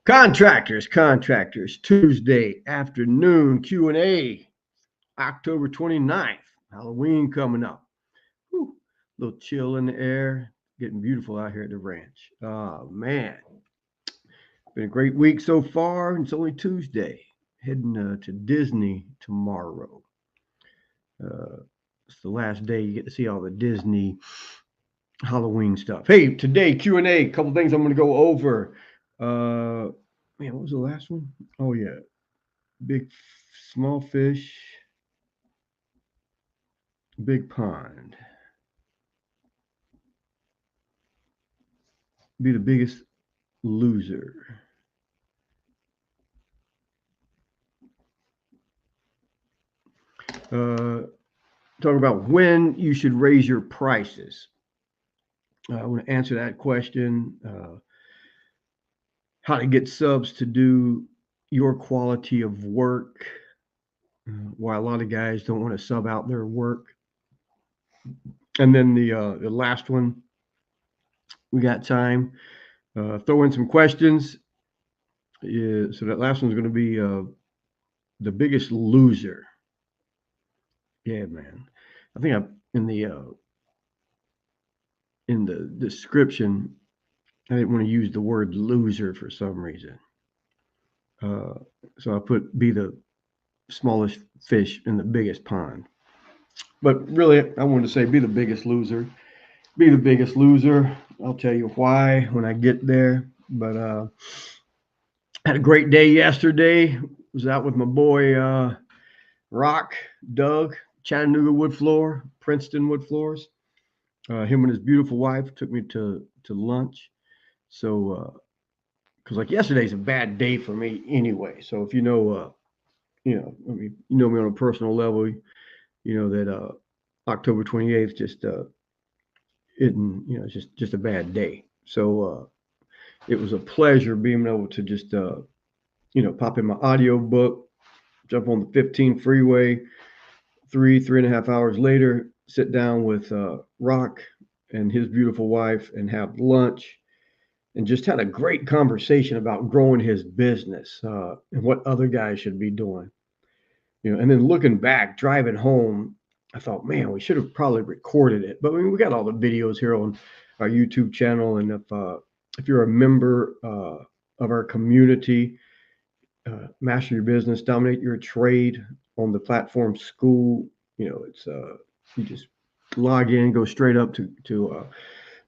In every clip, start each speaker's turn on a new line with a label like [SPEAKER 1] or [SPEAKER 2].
[SPEAKER 1] Contractors, Tuesday afternoon Q&A, October 29th, Halloween coming up. Whew, a little chill in the air, getting beautiful out here at the ranch. Oh, man. Been a great week so far, and it's only Tuesday. Heading to Disney tomorrow. It's the last day you get to see all the Disney Halloween stuff. Hey, today, Q&A, a couple things I'm going to go over. Man, what was the last one? Oh, yeah. Small fish, big pond. Be the biggest loser. Talk about when you should raise your prices. I want to answer that question. How to get subs to do your quality of work. Why a lot of guys don't want to sub out their work. And then the last one, we got time. Throw in some questions. Yeah, so that last one's going to be the biggest loser. Yeah, man. I think I'm in the description, I didn't want to use the word loser for some reason. So I put be the smallest fish in the biggest pond. But really, I wanted to say be the biggest loser. Be the biggest loser. I'll tell you why when I get there. But had a great day yesterday. Was out with my boy Rock, Doug, Chattanooga Wood Floor, Princeton Wood Floors. Him and his beautiful wife took me to lunch. So, because like yesterday's a bad day for me anyway. So if you know me on a personal level, you know that October 28th just it's just a bad day. So it was a pleasure being able to just pop in my audio book, jump on the 15 freeway, 3.5 hours later, sit down with Rock and his beautiful wife and have lunch, and just had a great conversation about growing his business and what other guys should be doing. And then looking back, driving home, I thought, man, we should have probably recorded it. But I mean, we got all the videos here on our YouTube channel, and if you're a member of our community, Master Your Business, Dominate Your Trade on the platform School, it's you just log in, go straight up to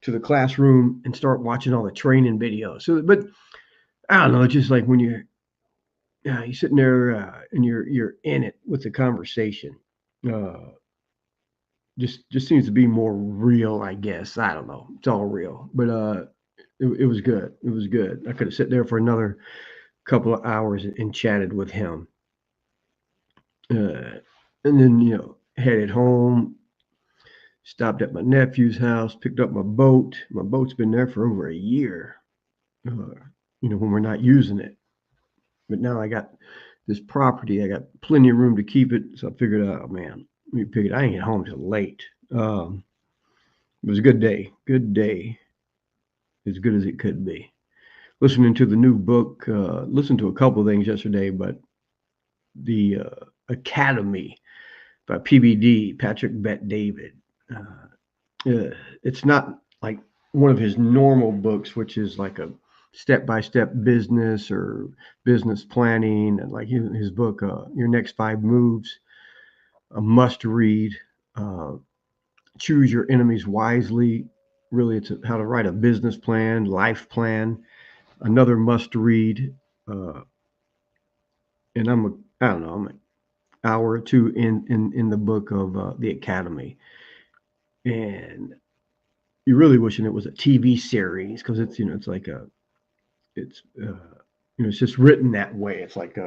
[SPEAKER 1] the classroom and start watching all the training videos. So, but I don't know, it's just like when you're sitting there and you're in it with the conversation. Just seems to be more real, I guess. I don't know. It's all real, but it was good. It was good. I could have sat there for another couple of hours and chatted with him. And then headed home. Stopped at my nephew's house, picked up my boat. My boat's been there for over a year, when we're not using it. But now I got this property. I got plenty of room to keep it. So I figured out, oh, man, let me pick it. I ain't get home till late. It was a good day. Good day. As good as it could be. Listening to the new book. Listened to a couple of things yesterday, but the Academy by PBD, Patrick Bet-David. It's not like one of his normal books, which is like a step-by-step business or business planning, and like his book, Your Next 5 Moves, a must read. Choose Your Enemies Wisely. Really, it's how to write a business plan, life plan. Another must read. And I'm an hour or two in the book of the Academy. And you're really wishing it was a TV series, because it's it's just written that way. It's like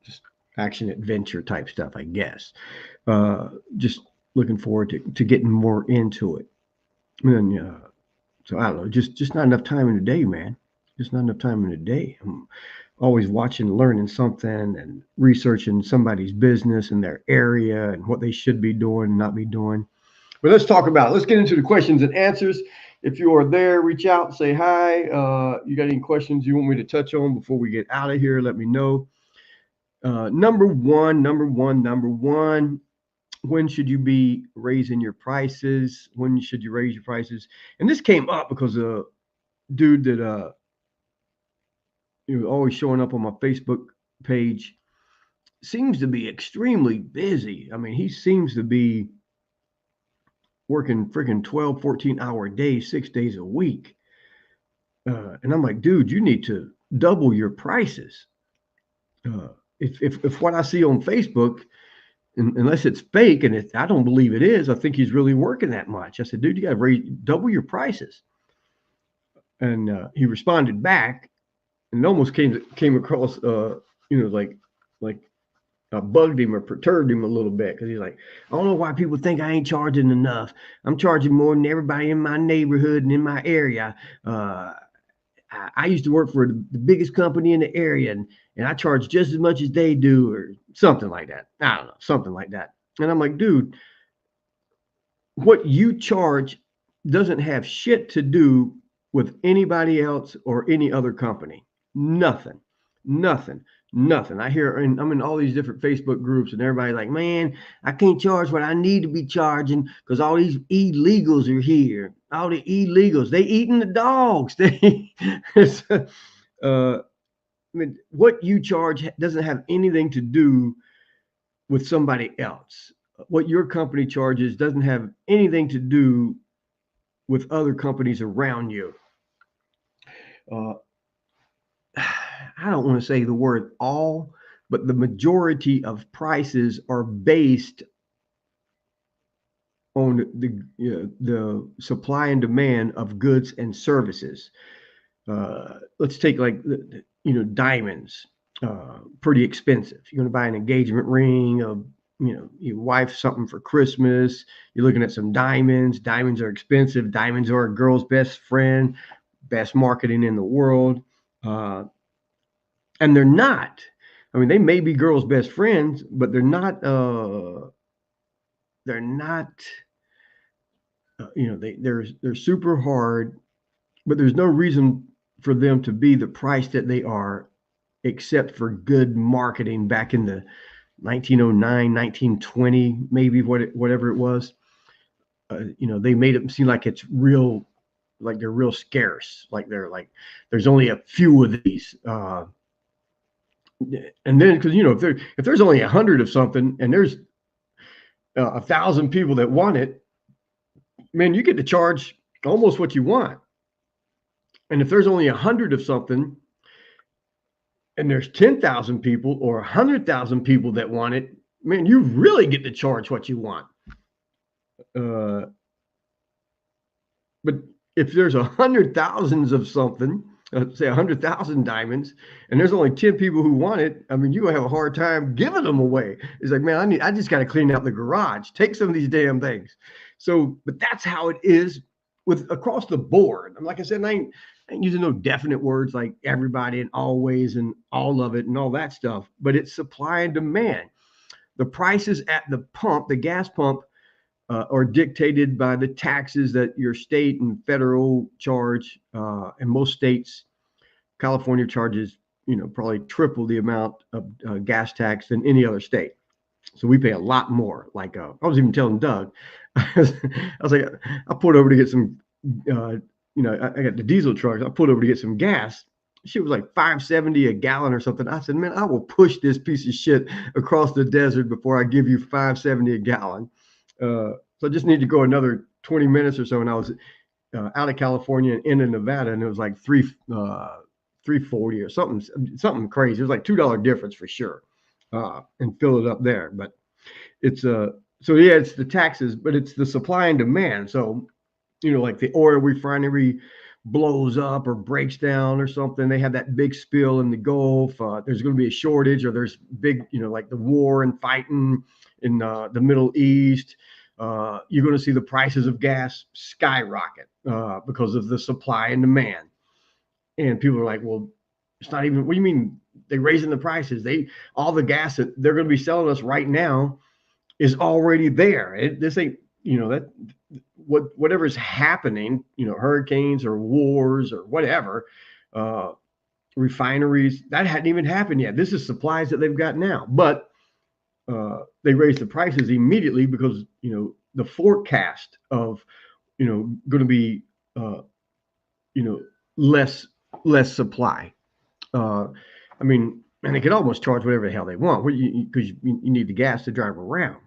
[SPEAKER 1] just action adventure type stuff, I guess. Just looking forward to getting more into it. And then, so I don't know, just not enough time in the day, man. Just not enough time in the day. I'm always watching, learning something, and researching somebody's business in their area and what they should be doing and not be doing. But let's talk about it. Let's get into the questions and answers. If you are there, reach out, say hi. You got any questions you want me to touch on before we get out of here? Let me know. Number one. When should you be raising your prices? When should you raise your prices? And this came up because a dude that always showing up on my Facebook page seems to be extremely busy. I mean, he seems to be working freaking 12, 14-hour days, 6 days a week. And I'm like, dude, you need to double your prices. If what I see on Facebook, unless it's fake, and I don't believe it is, I think he's really working that much. I said, dude, you got to double your prices. And he responded back, and it almost came across, like bugged him or perturbed him a little bit, because he's like, I don't know why people think I ain't charging enough. I'm charging more than everybody in my neighborhood and in my area. I used to work for the biggest company in the area, and I charge just as much as they do, or something like that. I don't know, something like that. And I'm like, dude, what you charge doesn't have shit to do with anybody else or any other company. Nothing. I hear, and I'm in all these different Facebook groups, and everybody's like, man, I can't charge what I need to be charging because all these illegals are here. All the illegals, they eating the dogs. I mean, what you charge doesn't have anything to do with somebody else. What your company charges doesn't have anything to do with other companies around you. I don't want to say the word all, but the majority of prices are based on the supply and demand of goods and services. Let's take diamonds. Pretty expensive. You're going to buy an engagement ring, your wife something for Christmas. You're looking at some diamonds. Diamonds are expensive. Diamonds are a girl's best friend, best marketing in the world. And they're not. I mean, they may be girls' best friends, but they're not. They're super hard, but there's no reason for them to be the price that they are, except for good marketing back in the 1909, 1920, maybe whatever it was. They made it seem like it's real, like they're real scarce, like there's only a few of these. And then, because if there's only 100 of something and there's 1,000 people that want it, man, you get to charge almost what you want. And if there's only 100 of something and there's 10,000 people or 100,000 people that want it, man, you really get to charge what you want. But if there's 100,000 of something, say 100,000 diamonds, and there's only 10 people who want it, I mean, you're gonna have a hard time giving them away. It's like, man, I just got to clean out the garage. Take some of these damn things. So, but that's how it is with across the board. Like I said, I ain't using no definite words like everybody and always and all of it and all that stuff, but it's supply and demand. The prices at the pump, the gas pump, are dictated by the taxes that your state and federal charge. In most states, California charges, probably triple the amount of gas tax than any other state. So we pay a lot more. Like I was even telling Doug, I was like, I pulled over to get some, I got the diesel trucks. I pulled over to get some gas. She was like $5.70 a gallon or something. I said, man, I will push this piece of shit across the desert before I give you $5.70 a gallon. So I just need to go another 20 minutes or so, and I was out of California and into Nevada, and it was like $3.40 or something crazy. It was like $2 difference for sure, and fill it up there. But it's it's the taxes, but it's the supply and demand. So like the oil refinery blows up or breaks down or something, they have that big spill in the Gulf. There's going to be a shortage, or there's big, like the war and fighting in the Middle East. You're going to see the prices of gas skyrocket because of the supply and demand. And people are like, well, it's not even, what do you mean they're raising the prices? All the gas that they're going to be selling us right now is already there. This ain't, that whatever's happening, hurricanes or wars or whatever, refineries, that hadn't even happened yet. This is supplies that they've got now, but they raised the prices immediately because the forecast of going to be less supply. I mean, and they could almost charge whatever the hell they want because you need the gas to drive around.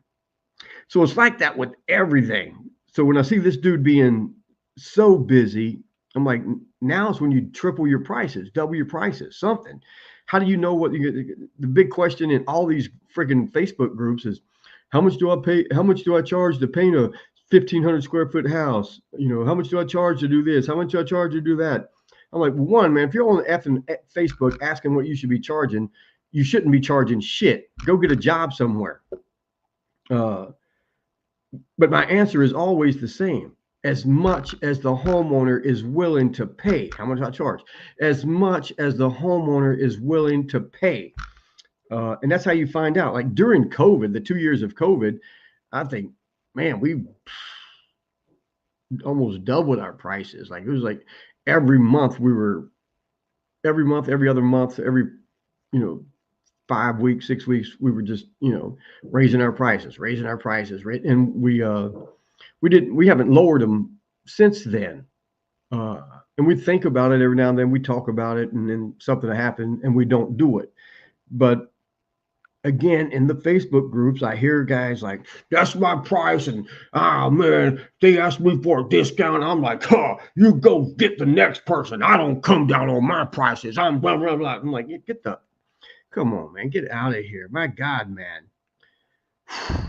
[SPEAKER 1] So it's like that with everything. So when I see this dude being so busy, I'm like, now is when you triple your prices, double your prices, something. How do you know what the big question in all these freaking Facebook groups is, how much do I pay? How much do I charge to paint a 1,500 square foot house? How much do I charge to do this? How much do I charge to do that? I'm like, well, one, man, if you're on effing Facebook asking what you should be charging, you shouldn't be charging shit. Go get a job somewhere. But my answer is always the same. As much as the homeowner is willing to pay, how much I charge? As much as the homeowner is willing to pay. And that's how you find out. Like during COVID, the 2 years of COVID, I think, man, we almost doubled our prices. Like it was like every month, every other month, every 5 weeks, 6 weeks, we were just raising our prices, and we haven't lowered them since then. And we think about it every now and then. We talk about it, and then something happened, and we don't do it. But again, in the Facebook groups, I hear guys like, "That's my price," and man, they asked me for a discount. I'm like, you go get the next person. I don't come down on my prices. I'm blah blah blah. I'm like, come on, man, get out of here. My God, man,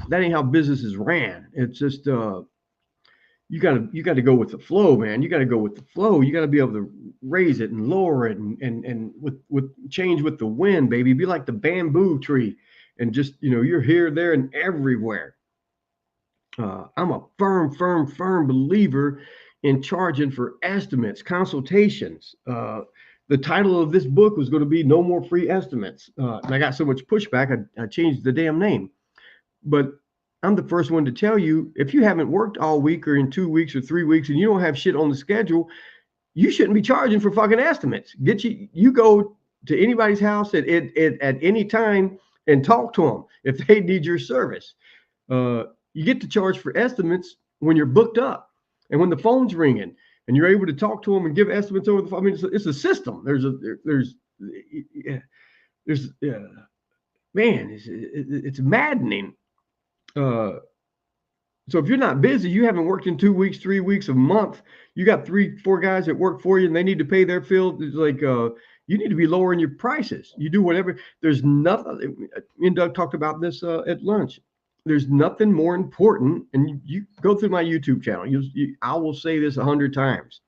[SPEAKER 1] that ain't how business is ran. It's just you got to go with the flow, man. You got to go with the flow. You got to be able to raise it and lower it and with change with the wind, baby. Be like the bamboo tree, and just you're here, there, and everywhere. I'm a firm believer in charging for estimates, consultations. The title of this book was going to be "No More Free Estimates," and I got so much pushback, I changed the damn name. But I'm the first one to tell you, if you haven't worked all week or in 2 weeks or 3 weeks and you don't have shit on the schedule, you shouldn't be charging for fucking estimates. You go to anybody's house at any time and talk to them if they need your service. You get to charge for estimates when you're booked up and when the phone's ringing and you're able to talk to them and give estimates over the phone. I mean, it's a system. Man, it's maddening. So if you're not busy, you haven't worked in 2 weeks, 3 weeks, a month, you got 3-4 guys that work for you and they need to pay their fill. It's like, you need to be lowering your prices. You do whatever. There's nothing. Me and Doug talked about this at lunch. There's nothing more important. And you go through my YouTube channel. I will say this 100 times.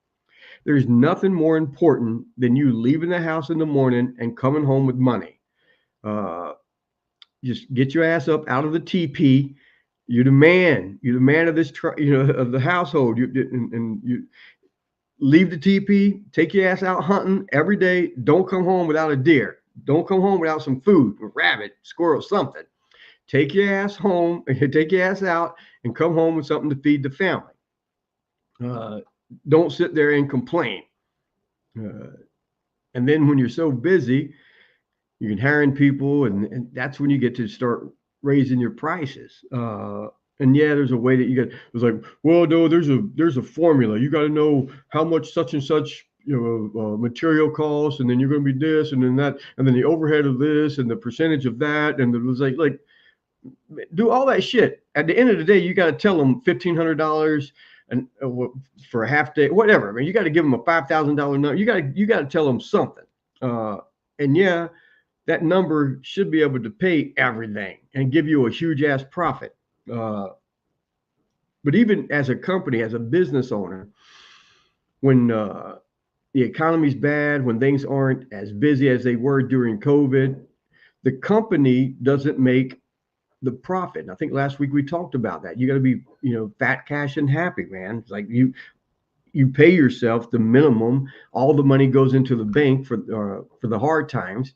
[SPEAKER 1] There's nothing more important than you leaving the house in the morning and coming home with money. Just get your ass up out of the TP. You're the man. You're the man of this, of the household. You leave the TP. Take your ass out hunting every day. Don't come home without a deer. Don't come home without some food, a rabbit, squirrel, something. Take your ass home. Take your ass out and come home with something to feed the family. Don't sit there and complain. And then when you're so busy, you can hire in people, and that's when you get to start raising your prices. And yeah, there's a way that you get. It's like, well, no, there's a formula. You got to know how much such and such material costs, and then you're going to be this, and then that, and then the overhead of this, and the percentage of that, and it was like do all that shit. At the end of the day, you got to tell them $1,500 and for a half day, whatever. I mean, you got to give them a $5,000 number. You got to tell them something. And yeah, that number should be able to pay everything and give you a huge ass profit. But even as a company, as a business owner, when the economy's bad, when things aren't as busy as they were during COVID, the company doesn't make the profit. And I think last week we talked about that. You got to be, fat, cash, and happy, man. It's like you pay yourself the minimum. All the money goes into the bank for the hard times.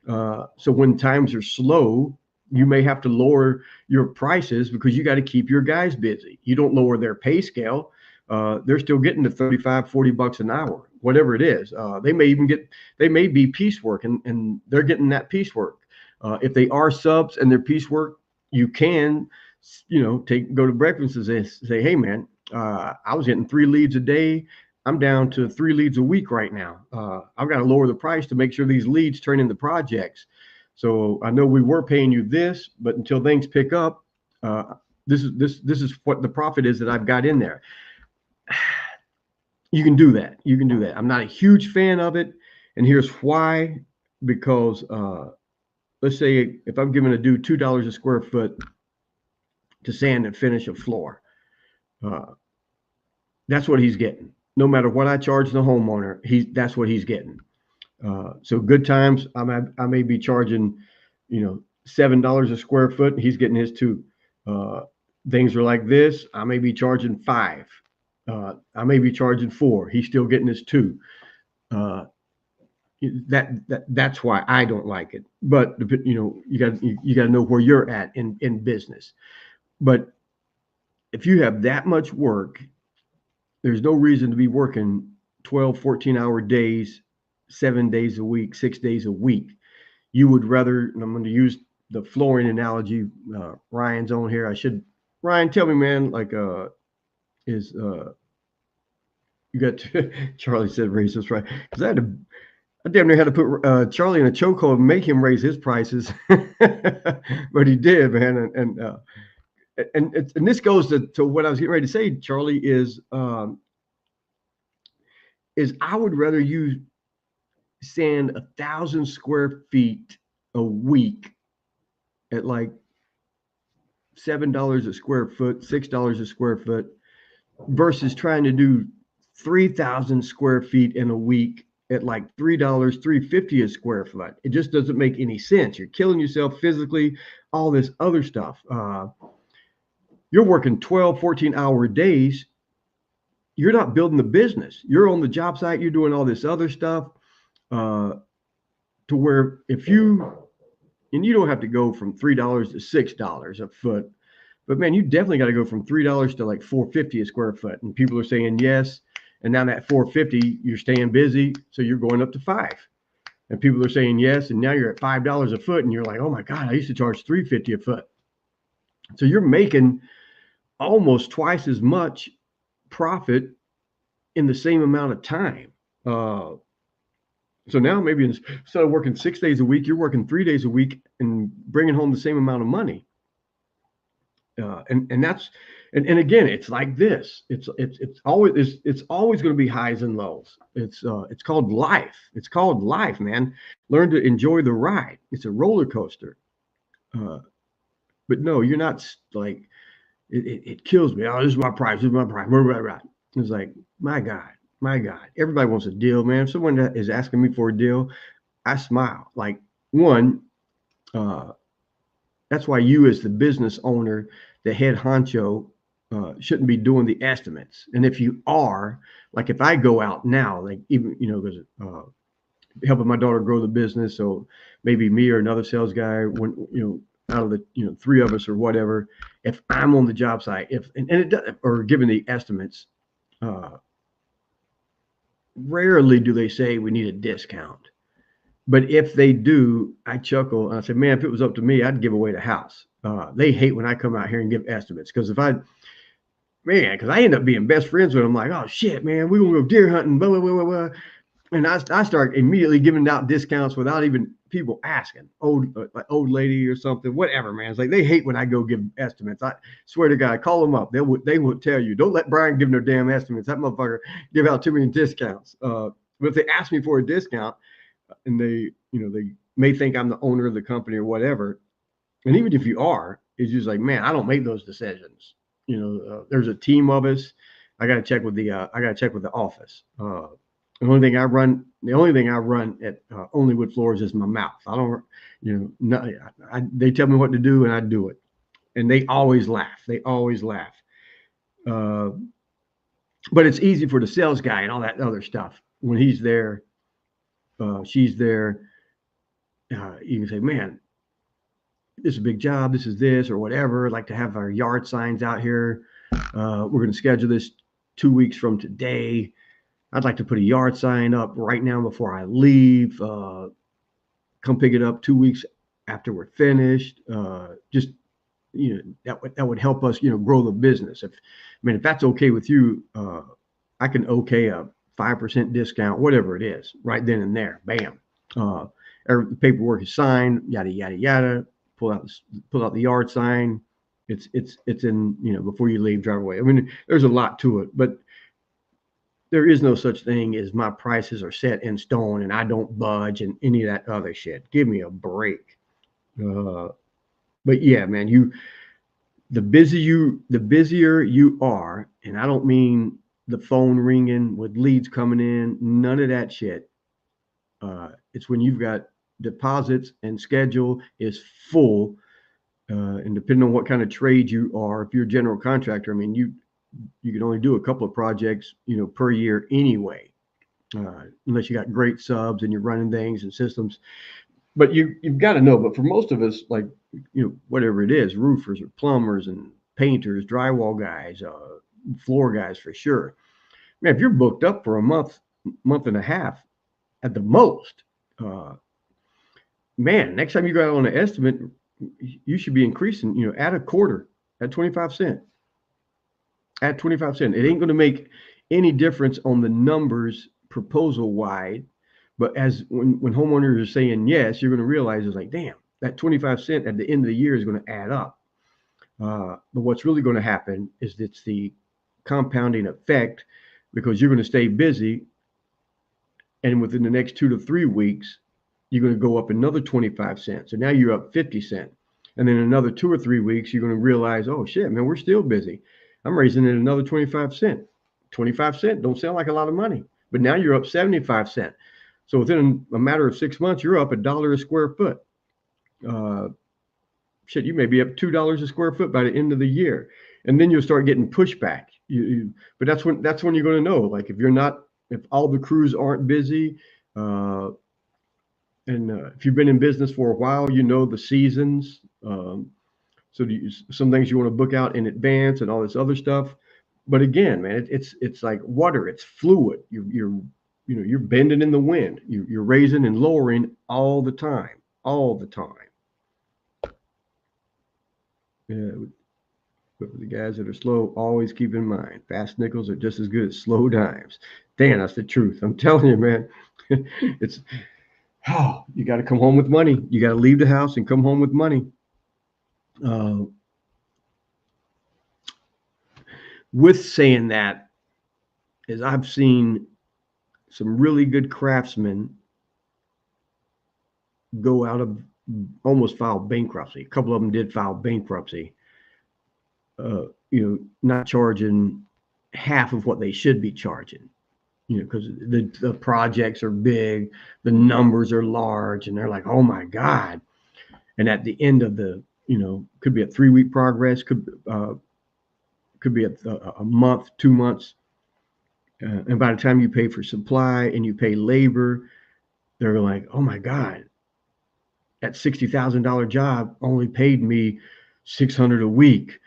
[SPEAKER 1] So when times are slow, you may have to lower your prices because you got to keep your guys busy. You don't lower their pay scale. They're still getting to 35, 40 bucks an hour, whatever it is. They may be piecework and they're getting that piecework. If they are subs and they're piecework, you can, go to breakfast and say, hey man, I was getting 3 leads a day. I'm down to 3 leads a week right now. I've got to lower the price to make sure these leads turn into projects. So I know we were paying you this, but until things pick up, this is what the profit is that I've got in there. You can do that. You can do that. I'm not a huge fan of it, and here's why. Because let's say if I'm giving a dude $2 a square foot to sand and finish a floor, that's what he's getting. No matter what I charge the homeowner, that's what he's getting. So good times, I may be charging, $7 a square foot. He's getting his $2. Things are like this. I may be charging $5. I may be charging $4. He's still getting his $2. That's why I don't like it. But you got to know where you're at in business. But if you have that much work, there's no reason to be working 12, 14-hour days, 7 days a week, 6 days a week. You would rather, and I'm going to use the flooring analogy. Ryan's on here. Ryan, tell me, man, like, you got Charlie said raise this right, because I damn near had to put Charlie in a chokehold and make him raise his prices, but he did, man. And this goes to what I was getting ready to say, Charlie, is I would rather you sand 1,000 square feet a week at like $7 a square foot, $6 a square foot, versus trying to do 3,000 square feet in a week at like $3, $3.50 a square foot. It just doesn't make any sense. You're killing yourself physically, all this other stuff. You're working 12, 14-hour days. You're not building the business. You're on the job site. You're doing all this other stuff to where and you don't have to go from $3 to $6 a foot, but man, you definitely got to go from $3 to like $4.50 a square foot. And people are saying yes. And now that $4.50, you're staying busy. So you're going up to $5. And people are saying yes. And now you're at $5 a foot. And you're like, oh my God, I used to charge $3.50 a foot. So you're making almost twice as much profit in the same amount of time. So now maybe instead of working 6 days a week, you're working 3 days a week and bringing home the same amount of money. And again, it's like this. It's always going to be highs and lows. It's called life. It's called life, man. Learn to enjoy the ride. It's a roller coaster. But no, you're not like it kills me. Oh, this is my price. This is my price. It's like, my God. Everybody wants a deal, man. If someone is asking me for a deal, I smile. Like, one, that's why you as the business owner, the head honcho, shouldn't be doing the estimates. And if you are, like if I go out now, like even, because helping my daughter grow the business, so maybe me or another sales guy, when, out of the, 3 of us or whatever, if I'm on the job site, or giving the estimates, rarely do they say we need a discount. But if they do, I chuckle and I say, man, if it was up to me, I'd give away the house. They hate when I come out here and give estimates, because because I end up being best friends with them. Like, oh shit, man, we're gonna go deer hunting, blah, blah, blah, blah, blah. And I start immediately giving out discounts without even people asking. Old lady or something, whatever, man. It's like they hate when I go give estimates. I swear to God, call them up. They will tell you. Don't let Brian give them their damn estimates. That motherfucker give out too many discounts. But if they ask me for a discount, and they may think I'm the owner of the company or whatever, and even if you are, it's just like, man, I don't make those decisions. There's a team of us. I got to check with the office. The only thing I run at Only Wood Floors is my mouth. I don't, they tell me what to do and I do it. And they always laugh. But it's easy for the sales guy and all that other stuff. When he's there, she's there, you can say, man, this is a big job, this is this or whatever. I'd like to have our yard signs out here. We're going to schedule this 2 weeks from today. I'd like to put a yard sign up right now before I leave. Come pick it up 2 weeks after we're finished. Just that would help us grow the business. If that's okay with you, I can okay a 5% discount, whatever it is, right then and there. Bam. The paperwork is signed, yada yada yada. Pull out the yard sign. It's in, before you leave, drive away. There's a lot to it, but there is no such thing as my prices are set in stone and I don't budge and any of that other shit. Give me a break. But yeah, man, the busier you are, and I don't mean the phone ringing with leads coming in, none of that shit. It's when you've got deposits and schedule is full, and depending on what kind of trade you are, if you're a general contractor, you can only do a couple of projects, per year anyway, unless you got great subs and you're running things and systems. But you've got to know. But for most of us, like, whatever it is, roofers or plumbers and painters, drywall guys, floor guys for sure. Man, if you're booked up for a month and a half at the most, man, next time you go out on an estimate, you should be increasing, at a quarter, at 25 cents. At 25 cents. It ain't going to make any difference on the numbers proposal wide. But when homeowners are saying yes, you're going to realize it's like, damn, that 25 cents at the end of the year is going to add up. But what's really going to happen is it's the compounding effect, because you're going to stay busy. And within the next 2 to 3 weeks, you're going to go up another 25 cents. So now you're up 50 cents. And then another 2 or 3 weeks, you're going to realize, oh shit, man, we're still busy. I'm raising it another 25 cents. 25 cents don't sound like a lot of money, but now you're up 75 cents. So within a matter of 6 months, you're up $1 a square foot. Shit, you may be up $2 a square foot by the end of the year, and then you'll start getting pushback. But that's when you're going to know, like, if all the crews aren't busy, and if you've been in business for a while, the seasons. So some things you want to book out in advance and all this other stuff. But again, man, it's like water. It's fluid. You're bending in the wind. You're raising and lowering all the time. Yeah, but for the guys that are slow, always keep in mind, fast nickels are just as good as slow dimes. Damn, that's the truth. I'm telling you, man. You got to come home with money. You got to leave the house and come home with money. With saying that, is I've seen some really good craftsmen go out of almost file bankruptcy. A couple of them did file bankruptcy, not charging half of what they should be charging, because the projects are big, the numbers are large, and they're like, oh my God. And at the end of the, could be a 3-week progress, could be a month, 2 months. And by the time you pay for supply and you pay labor, they're like, oh my God, that $60,000 job only paid me $600 a week.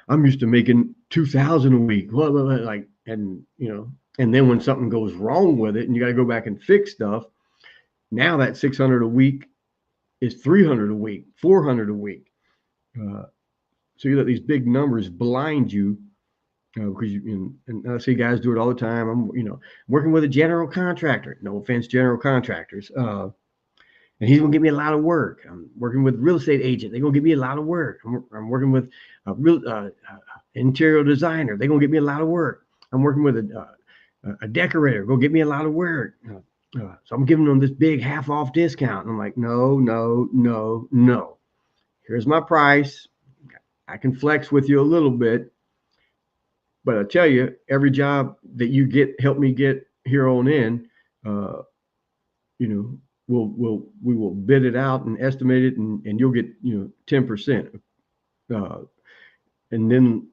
[SPEAKER 1] I'm used to making $2,000 a week. Like, and then when something goes wrong with it and you got to go back and fix stuff, now that $600 a week is $300 a week, $400 a week. So you let these big numbers blind you, because and I see guys do it all the time. I'm working with a general contractor. No offense, general contractors. And he's gonna give me a lot of work. I'm working with a real estate agent. They're gonna give me a lot of work. I'm working with a real interior designer. They're gonna give me a lot of work. I'm working with a decorator. Go get me a lot of work. So I'm giving them this big half-off discount. And I'm like, no. Here's my price. I can flex with you a little bit, but I tell you, every job that you help me get here on in, we will bid it out and estimate it, and you'll get 10%, and then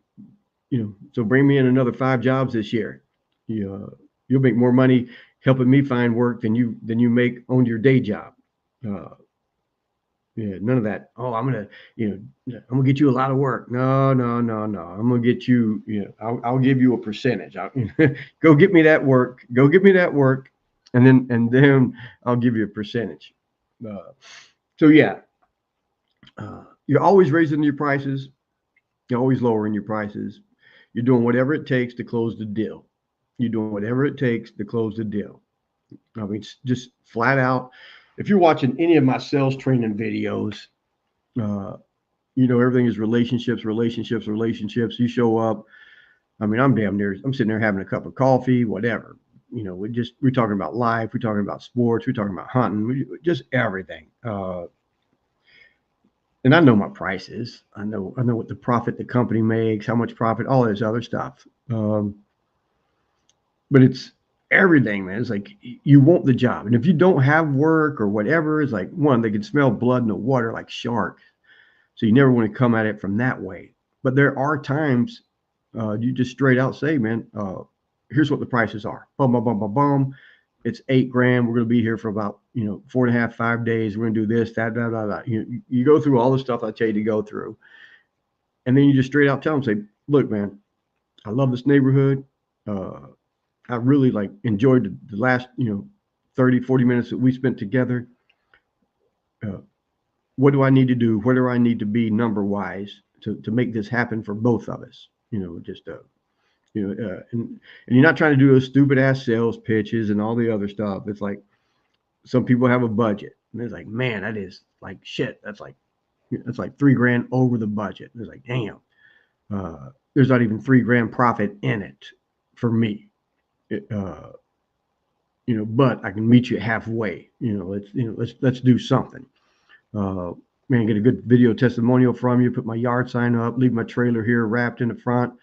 [SPEAKER 1] so bring me in another 5 jobs this year. You'll make more money helping me find work than you make on your day job. Yeah, none of that. Oh, I'm gonna get you a lot of work. No, no, no, no. I'm gonna get you. I'll give you a percentage. Go get me that work. Go get me that work, and then I'll give you a percentage. Uh, so yeah, you're always raising your prices. You're always lowering your prices. You're doing whatever it takes to close the deal. You're doing whatever it takes to close the deal. I mean, it's just flat out. If you're watching any of my sales training videos, uh, everything is relationships, relationships, relationships. You show up. I mean, I'm sitting there having a cup of coffee, whatever. We're talking about life. We're talking about sports. We're talking about hunting. Just everything. And I know my prices. I know what the profit the company makes, how much profit, all this other stuff. But it's everything, man. It's like you want the job, and if you don't have work or whatever, it's like one, they can smell blood in the water like sharks. So you never want to come at it from that way. But there are times you just straight out say, man, here's what the prices are. Bum, bum, bum, bum, bum. It's $8,000. We're going to be here for about, 4.5, 5 days. We're going to do this, that, that, that, that. You go through all the stuff I tell you to go through. And then you just straight out tell them, say, look, man, I love this neighborhood. I really enjoyed the last, 30, 40 minutes that we spent together. Uh, what do I need to do? Where do I need to be number wise to make this happen for both of us? And you're not trying to do those stupid ass sales pitches and all the other stuff. It's like some people have a budget, and it's like, man, that is like shit. That's like $3,000 over the budget. And it's like, damn, there's not even $3,000 profit in it for me. But I can meet you halfway. Let's do something. Man, get a good video testimonial from you. Put my yard sign up. Leave my trailer here wrapped in the front.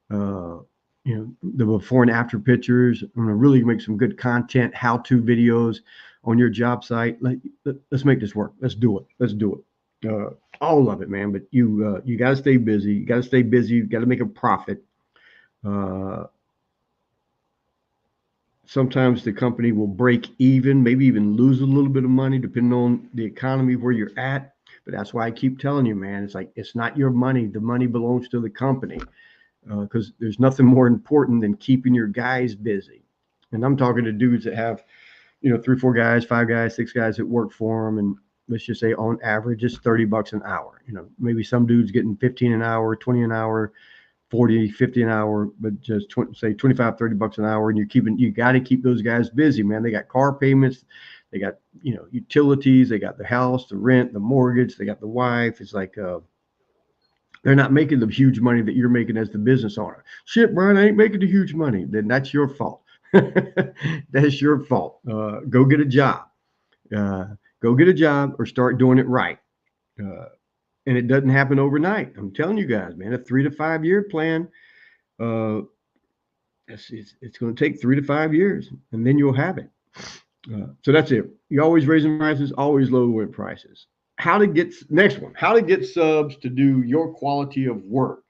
[SPEAKER 1] The before and after pictures. I'm gonna really make some good content, how-to videos on your job site. Let's make this work. Let's do it. Let's do it. All of it, man. But you got to stay busy. You got to stay busy. You got to make a profit. Sometimes the company will break even, maybe even lose a little bit of money, depending on the economy where you're at. But that's why I keep telling you, man, it's like, it's not your money. The money belongs to the company, because there's nothing more important than keeping your guys busy. And I'm talking to dudes that have, 3, 4 guys, 5 guys, 6 guys that work for them. And let's just say on average, it's $30 an hour. Maybe some dudes getting 15 an hour, 20 an hour, 40, 50 an hour, but just say 25, $30 an hour. And you got to keep those guys busy, man. They got car payments. They got, utilities. They got the house, the rent, the mortgage. They got the wife. It's like, they're not making the huge money that you're making as the business owner. Shit, Brian, I ain't making the huge money. Then that's your fault. That's your fault. Go get a job. Go get a job or start doing it right. And it doesn't happen overnight. I'm telling you guys, man, a 3 to 5 year plan. It's going to take 3 to 5 years, and then you'll have it. So that's it. You're always raising prices, always lowering prices. Next one, how to get subs to do your quality of work.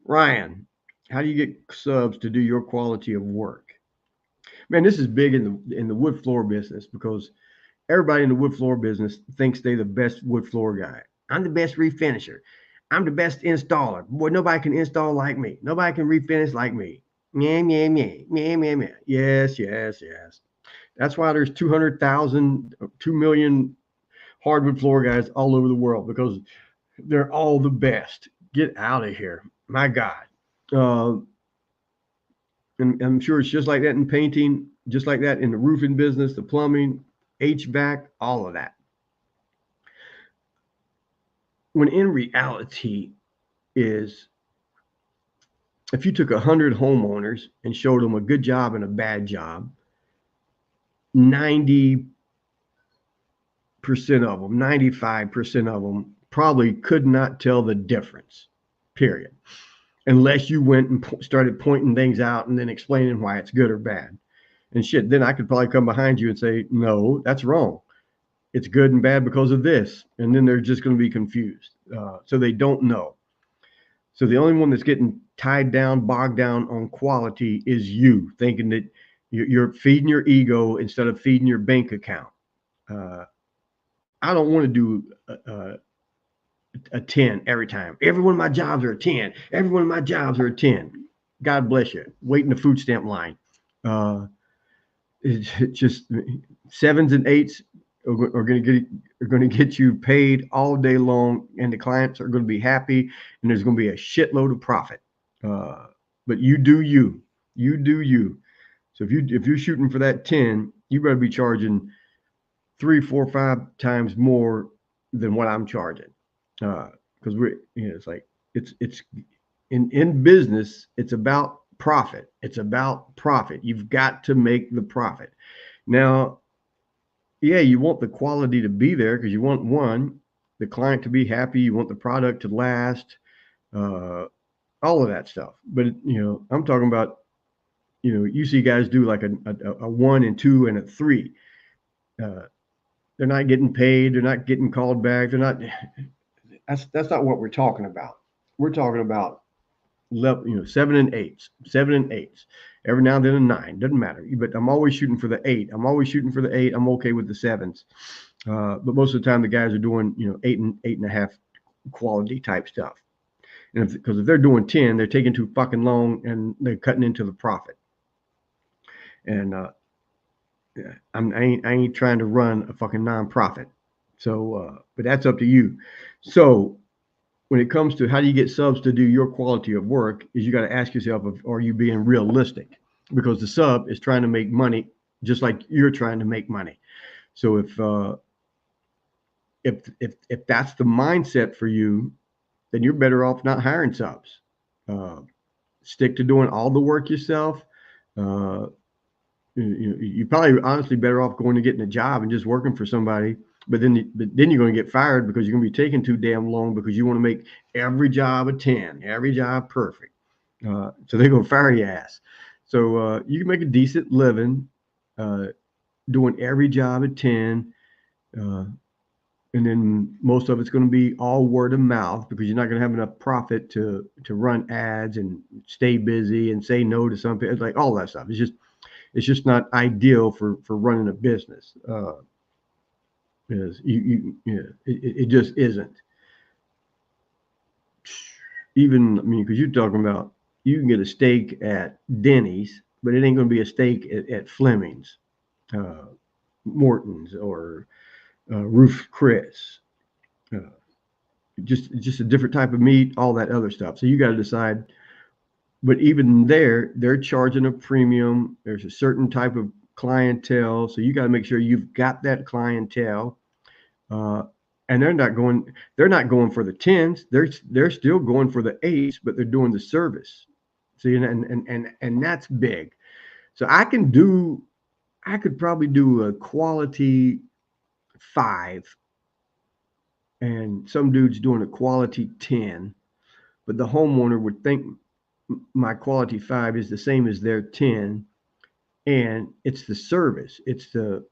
[SPEAKER 1] Ryan, how do you get subs to do your quality of work? Man, this is big in the wood floor business, because everybody in the wood floor business thinks they're the best wood floor guy. I'm the best refinisher. I'm the best installer. Boy, nobody can install like me. Nobody can refinish like me. Meh, meh, meh, meh, meh, meh. Yes, yes, yes. That's why there's 200,000, 2 million hardwood floor guys all over the world, because they're all the best. Get out of here. My God. And I'm sure it's just like that in painting, just like that in the roofing business, the plumbing, HVAC, all of that. When in reality is, if you took 100 homeowners and showed them a good job and a bad job, 90% of them, 95% of them probably could not tell the difference, period. Unless you went and started pointing things out and then explaining why it's good or bad. And shit, then I could probably come behind you and say, no, that's wrong. It's good and bad because of this. And then they're just going to be confused. So they don't know. So the only one that's getting tied down, bogged down on quality is you, thinking that you're feeding your ego instead of feeding your bank account. I don't want to do a 10 every time. Every one of my jobs are a 10. Every one of my jobs are a 10. God bless you. Waiting the food stamp line. Uh, it just sevens and eights are going to get you paid all day long, and the clients are going to be happy, and there's going to be a shitload of profit. Uh, but you do you, you do you. So if you're shooting for that 10, you better be charging 3, 4, 5 times more than what I'm charging. Because it's like it's in business, it's about profit. It's about profit. You've got to make the profit. Now, yeah, you want the quality to be there because you want the client to be happy. You want the product to last, uh, all of that stuff. But I'm talking about you see guys do like a 1 and 2 and a 3. Uh, they're not getting paid. They're not getting called back. They're not. That's not what we're talking about. We're talking about level, 7 and 8s, 7 and 8s. Every now and then a 9 doesn't matter. But I'm always shooting for the 8. I'm always shooting for the 8. I'm okay with the 7s. But most of the time the guys are doing 8 and 8.5 quality type stuff. And because if they're doing 10, they're taking too fucking long and they're cutting into the profit. And I ain't trying to run a fucking nonprofit. So, but that's up to you. So, when it comes to how do you get subs to do your quality of work, is you got to ask yourself, are you being realistic? Because the sub is trying to make money just like you're trying to make money. So if that's the mindset for you, then you're better off not hiring subs. Stick to doing all the work yourself. You're probably honestly better off going to getting a job and just working for somebody. But then you're going to get fired because you're going to be taking too damn long because you want to make every job a 10, every job perfect. So they're going to fire your ass. So you can make a decent living doing every job at 10. And then most of it's going to be all word of mouth because you're not going to have enough profit to run ads and stay busy and say no to something. It's like all that stuff. It's just not ideal for running a business. Is it just isn't. Even, I mean, because you're talking about you can get a steak at Denny's, but it ain't going to be a steak at Fleming's, Morton's, or Ruth's Chris. Just a different type of meat, all that other stuff. So you got to decide. But even there, they're charging a premium. There's a certain type of clientele, so you got to make sure you've got that clientele. And they're not going for the 10s. They're still going for the 8s, but they're doing the service. See, and that's big. So I could probably do a quality 5, and some dude's doing a quality 10, but the homeowner would think my quality 5 is the same as their 10, and it's the service. It's the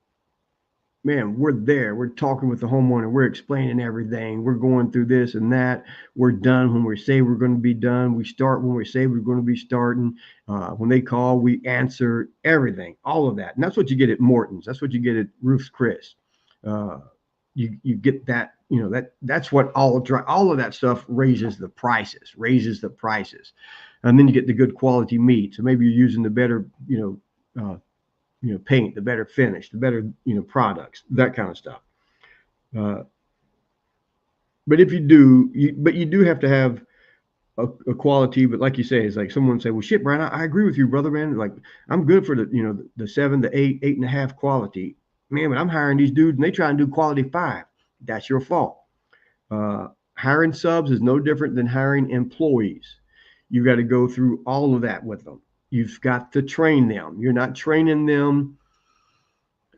[SPEAKER 1] man, we're there. We're talking with the homeowner. We're explaining everything. We're going through this and that. We're done when we say we're going to be done. We start when we say we're going to be starting. When they call, we answer everything, all of that. And that's what you get at Morton's. That's what you get at Ruth's Chris. You get that, that's what all of that stuff raises the prices. And then you get the good quality meat. So maybe you're using the better, paint, the better finish, the better, products, that kind of stuff. But if you do, you do have to have a quality. But like you say, it's like someone say, well, shit, Brian, I agree with you, brother, man. Like I'm good for the 7, the 8, 8.5 quality, man. But I'm hiring these dudes and they try and do quality 5. That's your fault. Hiring subs is no different than hiring employees. You got to go through all of that with them. You've got to train them. You're not training them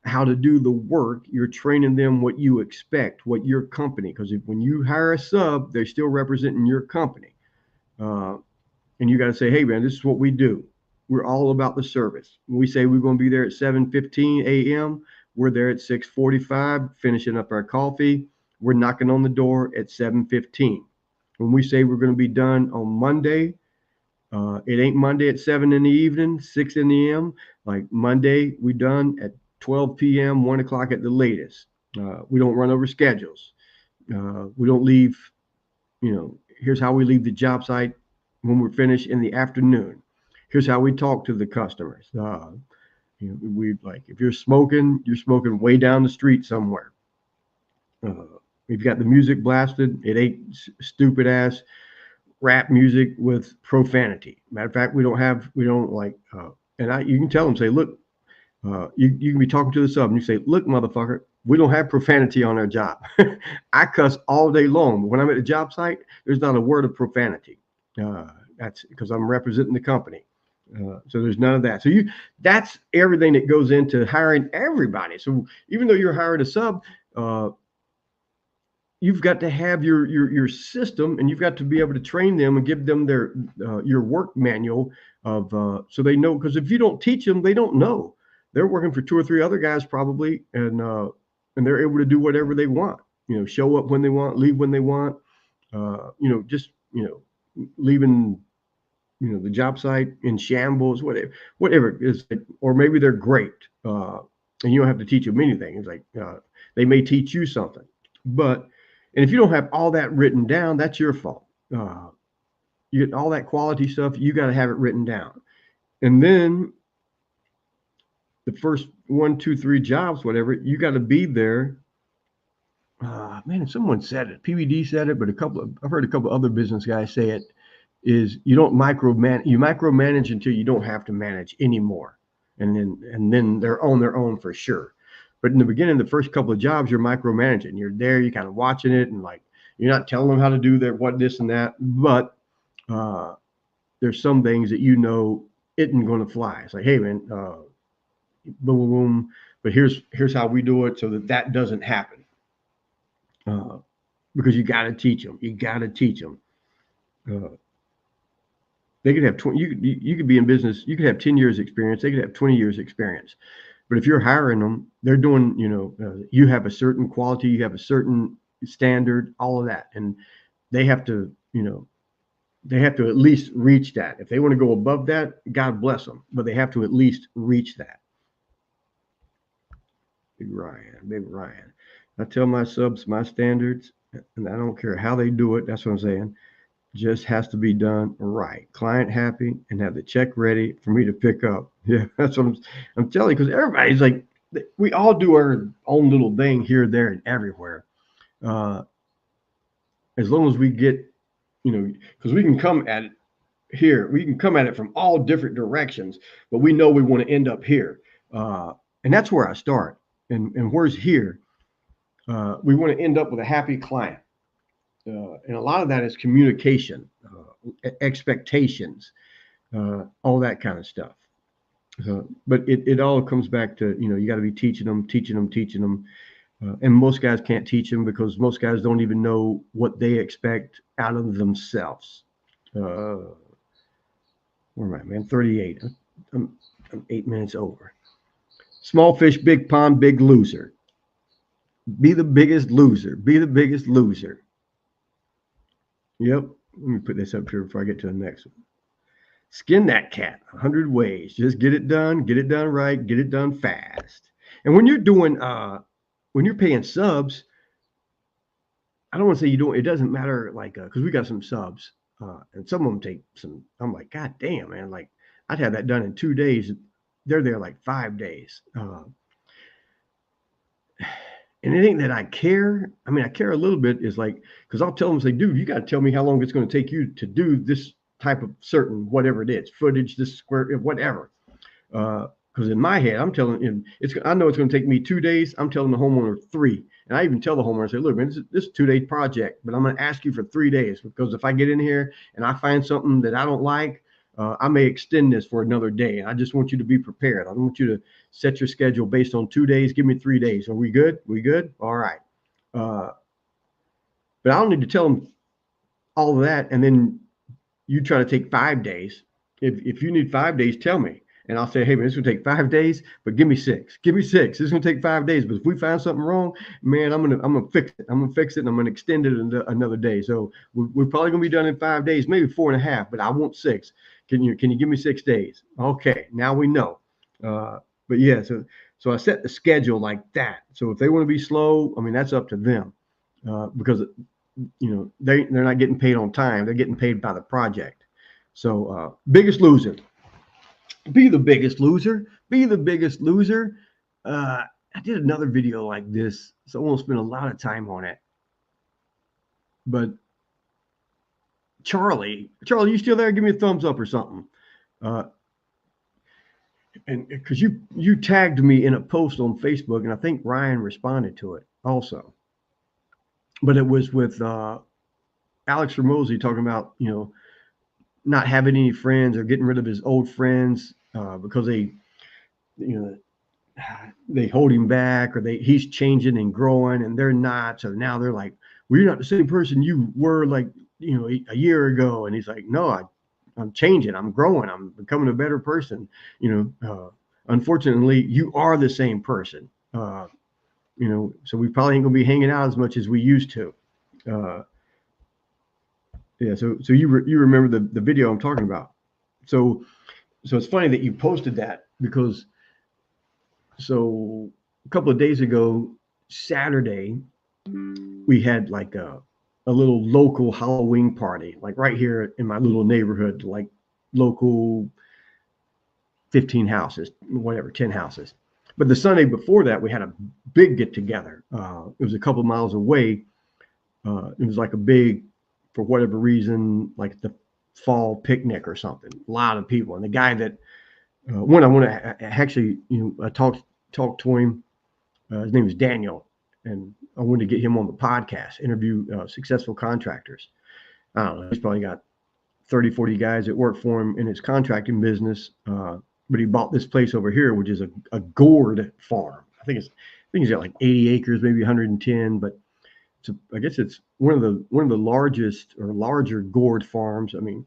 [SPEAKER 1] how to do the work. You're training them what you expect, what your company, because when you hire a sub, they're still representing your company. And you got to say, hey, man, this is what we do. We're all about the service. When we say we're going to be there at 7:15 a.m., we're there at 6:45, finishing up our coffee. We're knocking on the door at 7:15. When we say we're going to be done on Monday, it ain't Monday at 7 in the evening, 6 in the AM. Like Monday, we done at 12 p.m., 1 o'clock at the latest. We don't run over schedules. We don't leave, here's how we leave the job site when we're finished in the afternoon. Here's how we talk to the customers. We like, if you're smoking way down the street somewhere. We've got the music blasted. It ain't stupid ass rap music with profanity. Matter of fact, we don't like, you can tell them, say, look, you can be talking to the sub and you say, look, motherfucker, we don't have profanity on our job. I cuss all day long, but when I'm at the job site, there's not a word of profanity. That's because I'm representing the company. So there's none of that. So that's everything that goes into hiring everybody. So even though you're hiring a sub, you've got to have your system, and you've got to be able to train them and give them your work manual of so they know. Because if you don't teach them, they don't know. They're working for 2 or 3 other guys probably, and they're able to do whatever they want. Show up when they want, leave when they want. Just leaving the job site in shambles, whatever it is, or maybe they're great, and you don't have to teach them anything. It's like they may teach you something, and if you don't have all that written down, that's your fault. You get all that quality stuff, you got to have it written down. And then the first 1, 2, 3 jobs, whatever, you got to be there. Man, someone said it. PBD said it, but I've heard a couple other business guys say it, is you don't micromanage. You micromanage until you don't have to manage anymore. And then they're on their own for sure. But in the beginning, the first couple of jobs, you're micromanaging. You're there, you're kind of watching it, and like you're not telling them how to do this and that. But there's some things that isn't going to fly. It's like, hey man, boom, boom, boom. But here's how we do it so that doesn't happen. Because you got to teach them. You got to teach them. They could have 20. You could be in business. You could have 10 years experience. They could have 20 years experience. But if you're hiring them, they're doing, you have a certain quality, you have a certain standard, all of that. And they have to, at least reach that. If they want to go above that, God bless them. But they have to at least reach that. Big Ryan. I tell my subs my standards, and I don't care how they do it. That's what I'm saying. Just has to be done right. Client happy and have the check ready for me to pick up. Yeah, that's what I'm telling you, because everybody's like, we all do our own little thing here, there, and everywhere. As long as we get, because we can come at it here. We can come at it from all different directions, but we know we want to end up here. And that's where I start. And where's here? We want to end up with a happy client. And a lot of that is communication, expectations, all that kind of stuff. But it all comes back to, you got to be teaching them. And most guys can't teach them because most guys don't even know what they expect out of themselves. Where am I, man? 38. I'm 8 minutes over. Small fish, big pond, big loser. Be the biggest loser. Be the biggest loser. Yep. Let me put this up here before I get to the next one. Skin that cat 100 ways. Just get it done right, get it done fast. And when you're doing, when you're paying subs, I don't want to say you don't, it doesn't matter, like, because we got some subs, and some of them take some, I'm like, God damn, man, like, I'd have that done in 2 days. They're there like 5 days. And anything that I care, I care a little bit, is like, because I'll tell them, say, dude, you got to tell me how long it's going to take you to do this type of certain, whatever it is, footage, this square, whatever. Because in my head, I'm telling him, I know it's going to take me 2 days. I'm telling the homeowner 3. And I even tell the homeowner, I say, look, man, this is a 2-day project, but I'm going to ask you for 3 days, because if I get in here and I find something that I don't like, I may extend this for another day. And I just want you to be prepared. I don't want you to set your schedule based on 2 days. Give me 3 days. Are we good? We good? All right. But I don't need to tell them all of that. And then you try to take 5 days. If you need 5 days, tell me. And I'll say, hey, man, it's going to take 5 days, but give me 6. Give me 6. It's going to take 5 days. But if we find something wrong, man, I'm gonna fix it. I'm going to fix it, and I'm going to extend it another day. So we're probably going to be done in 5 days, maybe 4.5, but I want 6. Can you give me 6 days? Okay, now we know. But yeah, so So I set the schedule like that. So if they want to be slow, I mean, that's up to them, because they're not getting paid on time. They're getting paid by the project. So biggest loser, be the biggest loser, be the biggest loser. I did another video like this, so I won't spend a lot of time on it. But Charlie, you still there? Give me a thumbs up or something. And because you tagged me in a post on Facebook, and I think Ryan responded to it also. But it was with Alex Ramosi talking about not having any friends or getting rid of his old friends because they hold him back, or he's changing and growing and they're not. So now they're like, well, you're not the same person you were like a year ago. And he's like, no, I'm changing, I'm growing, I'm becoming a better person. Unfortunately, you are the same person. So we probably ain't gonna be hanging out as much as we used to. Yeah. So you remember the video I'm talking about. So it's funny that you posted that, because a couple of days ago, Saturday, we had like a little local Halloween party, like right here in my little neighborhood, like local 15 houses, whatever, 10 houses. But the Sunday before that, we had a big get together. It was a couple of miles away. It was like a big, for whatever reason, like the fall picnic or something. A lot of people. And the guy that I want to actually, I talked to him. His name is Daniel, and I wanted to get him on the podcast, interview successful contractors. I don't know. He's probably got 30, 40 guys that work for him in his contracting business. But he bought this place over here, which is a gourd farm. I think he's got like 80 acres, maybe 110, but I guess it's one of the largest or larger gourd farms. I mean,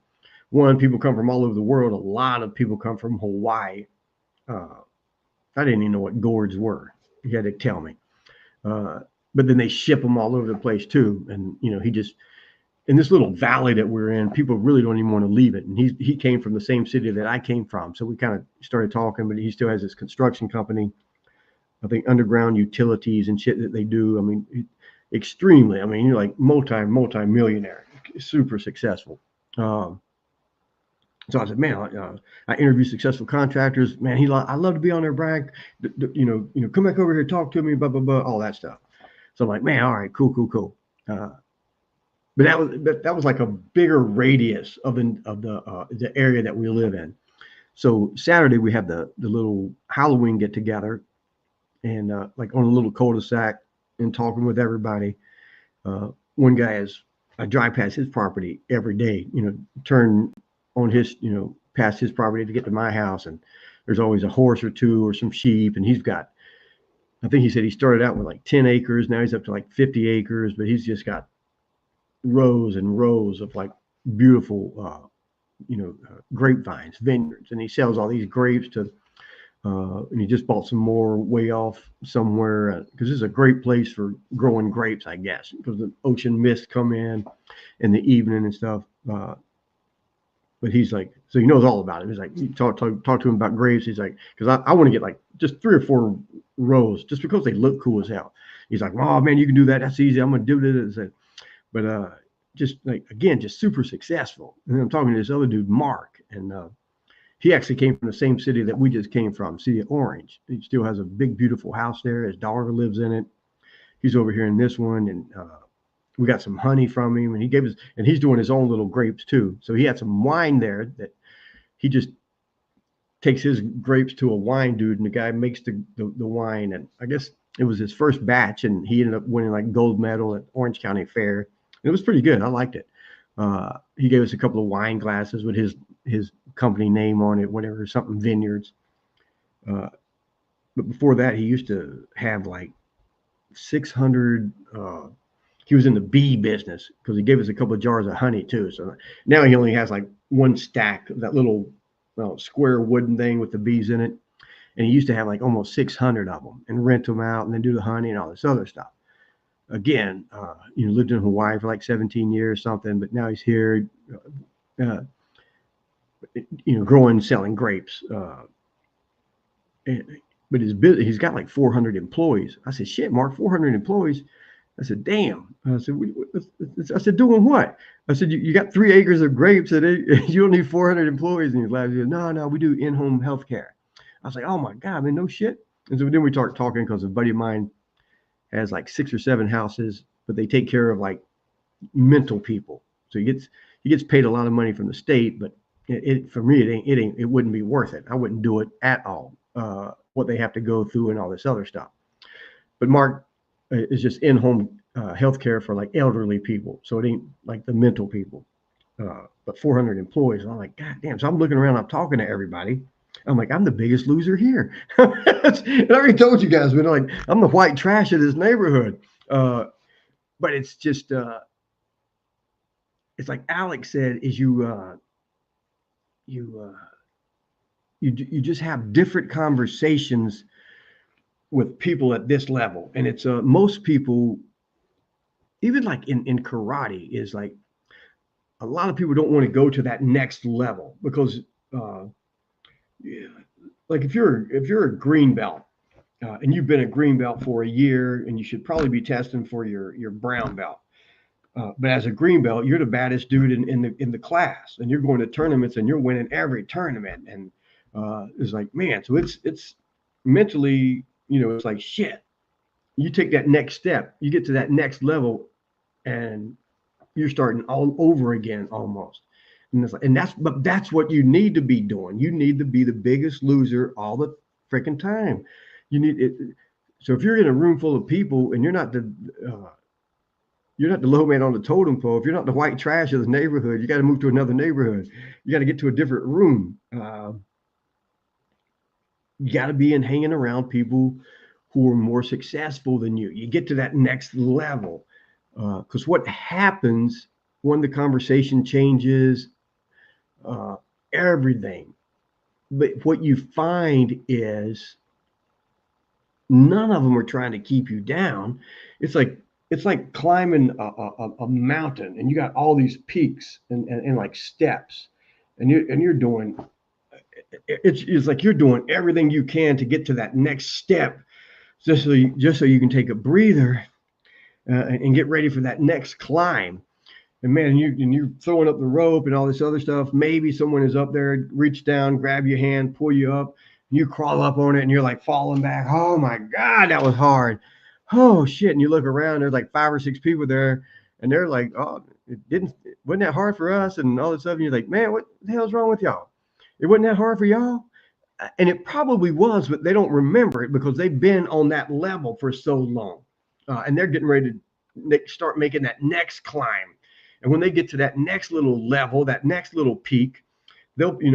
[SPEAKER 1] people come from all over the world. A lot of people come from Hawaii. I didn't even know what gourds were. He had to tell me. But then they ship them all over the place too. And he just, in this little valley that we're in, people really don't even want to leave it. And he came from the same city that I came from, so we kind of started talking. But he still has this construction company, I think underground utilities and shit that they do. I mean, extremely. I mean, you're like multi-millionaire, super successful. So I said, man, I interview successful contractors. Man, I love to be on their brag. Come back over here, talk to me, blah blah blah, all that stuff. So I'm like, man, all right, cool. But that was like a bigger radius of the area that we live in. So Saturday we have the little Halloween get together, and like on a little cul-de-sac, and talking with everybody. One guy I drive past his property every day. Turn on his past his property to get to my house, and there's always a horse or two or some sheep, and he's got. I think he said he started out with like 10 acres. Now he's up to like 50 acres, but he's just got rows and rows of like beautiful, grapevines, vineyards, and he sells all these grapes to. And he just bought some more way off somewhere, because this is a great place for growing grapes, I guess, because the ocean mist come in the evening and stuff. But he's like, so he knows all about it. He's like, you talk to him about grapes. He's like, because I want to get like just 3 or 4 rows just because they look cool as hell. He's like, oh man, you can do that. That's easy. I'm gonna do this. But just like, again, just super successful. And then I'm talking to this other dude, Mark, and he actually came from the same city that we just came from, city of Orange. He still has a big, beautiful house there. His daughter lives in it. He's over here in this one, and we got some honey from him, and he gave us, and he's doing his own little grapes too. So he had some wine there that he just takes his grapes to a wine dude, and the guy makes the wine. And I guess it was his first batch, and he ended up winning like gold medal at Orange County Fair. It was pretty good. I liked it. He gave us a couple of wine glasses with his company name on it, whatever, something vineyards. But before that, he used to have like 600. He was in the bee business, because he gave us a couple of jars of honey too. So now he only has like one stack of that little square wooden thing with the bees in it. And he used to have like almost 600 of them, and rent them out and then do the honey and all this other stuff. Again, lived in Hawaii for like 17 years, something, but now he's here, growing, selling grapes. but he's got like 400 employees. I said, shit, Mark, 400 employees. I said, damn. I said, I said, doing what? I said, you got 3 acres of grapes and you don't need 400 employees. And he laughed. He said, no, we do in-home healthcare. I was like, oh my God, man, no shit. And so then we started talking because a buddy of mine has like 6 or 7 houses, but they take care of like mental people. So he gets paid a lot of money from the state, but for me it wouldn't be worth it. I wouldn't do it at all. What they have to go through and all this other stuff. But Mark is just in-home healthcare for like elderly people, so it ain't like the mental people. But 400 employees, I'm like, God damn. So I'm looking around, I'm talking to everybody. I'm like, I'm the biggest loser here. And I already told you guys, but like, I'm the white trash of this neighborhood. But it's just, it's like Alex said, is you just have different conversations with people at this level. And it's most people, even like in karate, is like a lot of people don't want to go to that next level because like if you're a green belt and you've been a green belt for a year, and you should probably be testing for your brown belt. But as a green belt, you're the baddest dude in the class, and you're going to tournaments and you're winning every tournament. And it's like, man, so it's mentally, it's like shit. You take that next step, you get to that next level, and you're starting all over again almost. And it's like, but that's what you need to be doing. You need to be the biggest loser all the freaking time. You need it. So if you're in a room full of people and you're not the low man on the totem pole, if you're not the white trash of the neighborhood, you got to move to another neighborhood. You got to get to a different room. You got to be hanging around people who are more successful than you. You get to that next level. Because what happens when the conversation changes, everything. But what you find is none of them are trying to keep you down. It's like climbing a mountain, and you got all these peaks and like steps, and you're doing. It's like you're doing everything you can to get to that next step, just so you can take a breather and get ready for that next climb. And man, you're throwing up the rope and all this other stuff. Maybe someone is up there, reach down, grab your hand, pull you up. You crawl up on it, and you're like falling back. Oh my God, that was hard. Oh shit! And you look around, there's like 5 or 6 people there, and they're like, "Oh, wasn't that hard for us?" And all this stuff. And you're like, "Man, what the hell's wrong with y'all? It wasn't that hard for y'all." And it probably was, but they don't remember it because they've been on that level for so long, and they're getting ready to start making that next climb. And when they get to that next little level, that next little peak, they'll be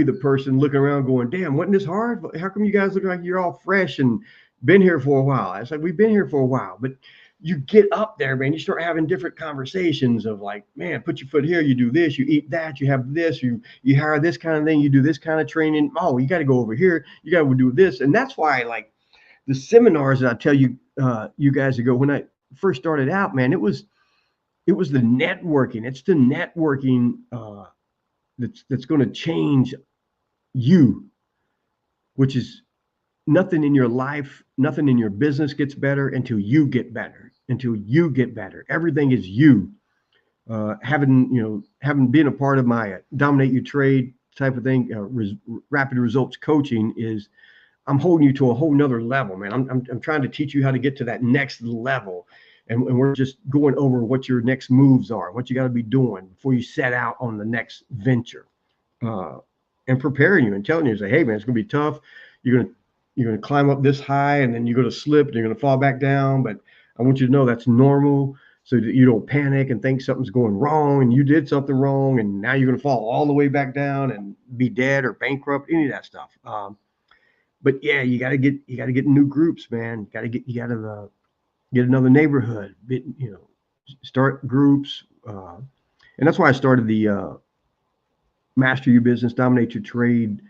[SPEAKER 1] the person looking around going, damn, wasn't this hard? How come you guys look like you're all fresh and been here for a while? It's like, we've been here for a while. But you get up there, man, you start having different conversations of like, man, put your foot here, you do this, you eat that, you have this, you hire this kind of thing, you do this kind of training. Oh, you got to go over here, you got to do this. And that's why, like, the seminars that I tell you, you guys to go, when I first started out, man, it was the networking. It's the networking that's going to change you, which is nothing in your life, nothing in your business gets better until you get better. Everything is you. Having been a part of my Dominate Your Trade type of thing, rapid results coaching is, I'm holding you to a whole nother level, man. I'm trying to teach you how to get to that next level. And we're just going over what your next moves are, what you got to be doing before you set out on the next venture, and preparing you and telling you, say, hey, man, it's going to be tough. You're going to climb up this high, and then you're going to slip, and you're going to fall back down. But I want you to know that's normal, so that you don't panic and think something's going wrong and you did something wrong, and now you're going to fall all the way back down and be dead or bankrupt, any of that stuff. But yeah, you got to get new groups, man. You got to get another neighborhood, start groups. And that's why I started the Master Your Business, Dominate Your Trade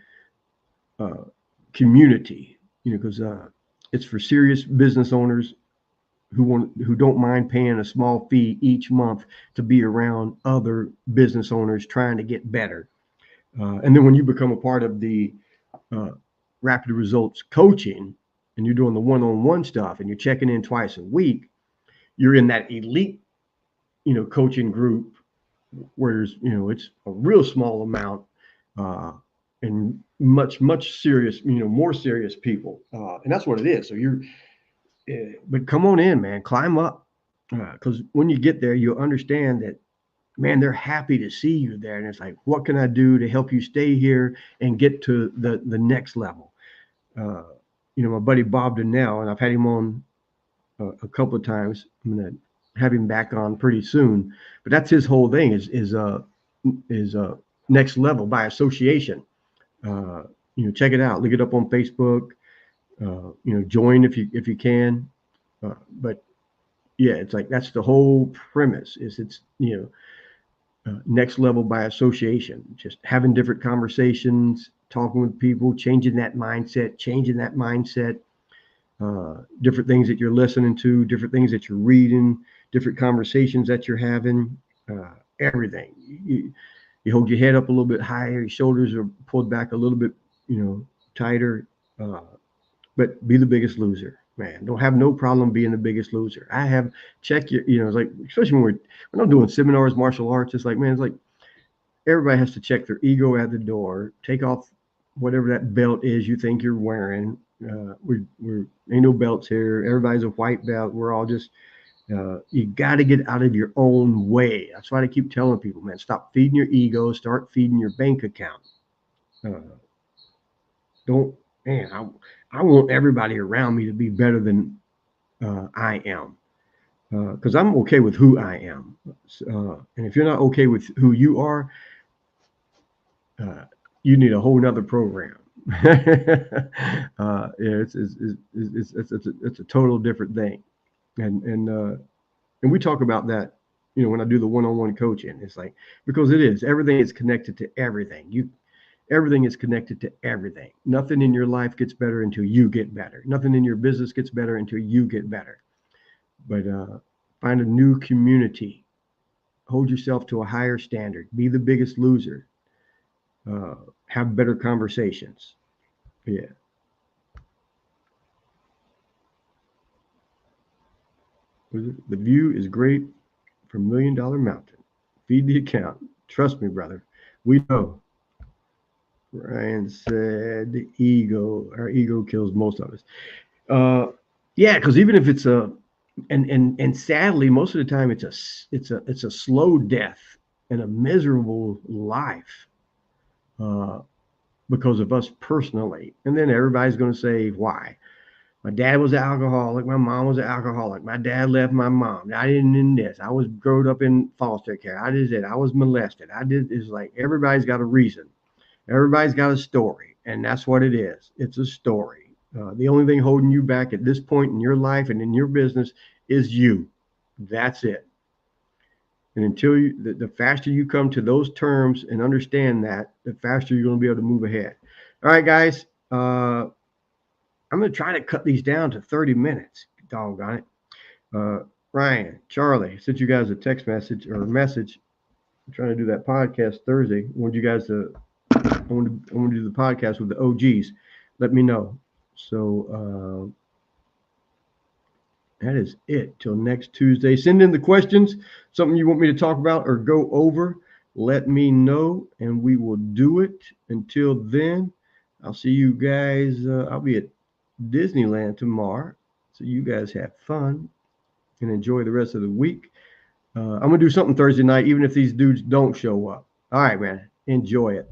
[SPEAKER 1] community, because it's for serious business owners who don't mind paying a small fee each month to be around other business owners trying to get better. And then when you become a part of the rapid results coaching and you're doing the one-on-one stuff and you're checking in twice a week, you're in that elite, coaching group, whereas, it's a real small amount, and much serious, more serious people. And that's what it is. So but come on in, man, climb up. Because when you get there, you'll understand that, man, they're happy to see you there. And it's like, what can I do to help you stay here and get to the next level? My buddy Bob Donnell, and I've had him on a couple of times. I'm going to have him back on pretty soon. But that's his whole thing is next level by association. Check it out. Look it up on Facebook. Join if you can. But yeah, it's like that's the whole premise. It's next level by association. Just having different conversations, talking with people, changing that mindset, different things that you're listening to, different things that you're reading, different conversations that you're having, everything. You hold your head up a little bit higher, your shoulders are pulled back a little bit, tighter, but be the biggest loser, man. Don't have no problem being the biggest loser. I have check your, it's like, especially when I'm doing seminars, martial arts, it's like, man, it's like everybody has to check their ego at the door, take off whatever that belt is you think you're wearing. We're ain't no belts here. Everybody's a white belt. We're all just, you got to get out of your own way. That's why I keep telling people, man, stop feeding your ego, start feeding your bank account. I want everybody around me to be better than I am, because I'm okay with who I am. And if you're not okay with who you are, you need a whole nother program. It's a total different thing, and we talk about that, when I do the one-on-one coaching. It's like, because everything is connected to everything. Everything is connected to everything. Nothing in your life gets better until you get better. Nothing in your business gets better until you get better. But find a new community. Hold yourself to a higher standard. Be the biggest loser. Have better conversations. Yeah. The view is great from $1 Million Mountain. Feed the account. Trust me, brother. We know. Ryan said our ego kills most of us. Yeah, because even if it's and sadly, most of the time it's a slow death and a miserable life, because of us personally. And then everybody's going to say, why? My dad was an alcoholic. My mom was an alcoholic. My dad left my mom. I didn't in this. I was growing up in foster care. I did it. I was molested. It's like everybody's got a reason. Everybody's got a story, and that's what it is. It's a story. The only thing holding you back at this point in your life and in your business is you. That's it. And until the faster you come to those terms and understand that, the faster you're going to be able to move ahead. All right, guys. I'm going to try to cut these down to 30 minutes. Doggone it. Ryan, Charlie, sent you guys a text message or a message. I'm trying to do that podcast Thursday. I want you guys to. I want to do the podcast with the OGs. Let me know. So that is it till next Tuesday. Send in the questions, something you want me to talk about or go over. Let me know, and we will do it. Until then, I'll see you guys. I'll be at Disneyland tomorrow. So you guys have fun and enjoy the rest of the week. I'm going to do something Thursday night, even if these dudes don't show up. All right, man. Enjoy it.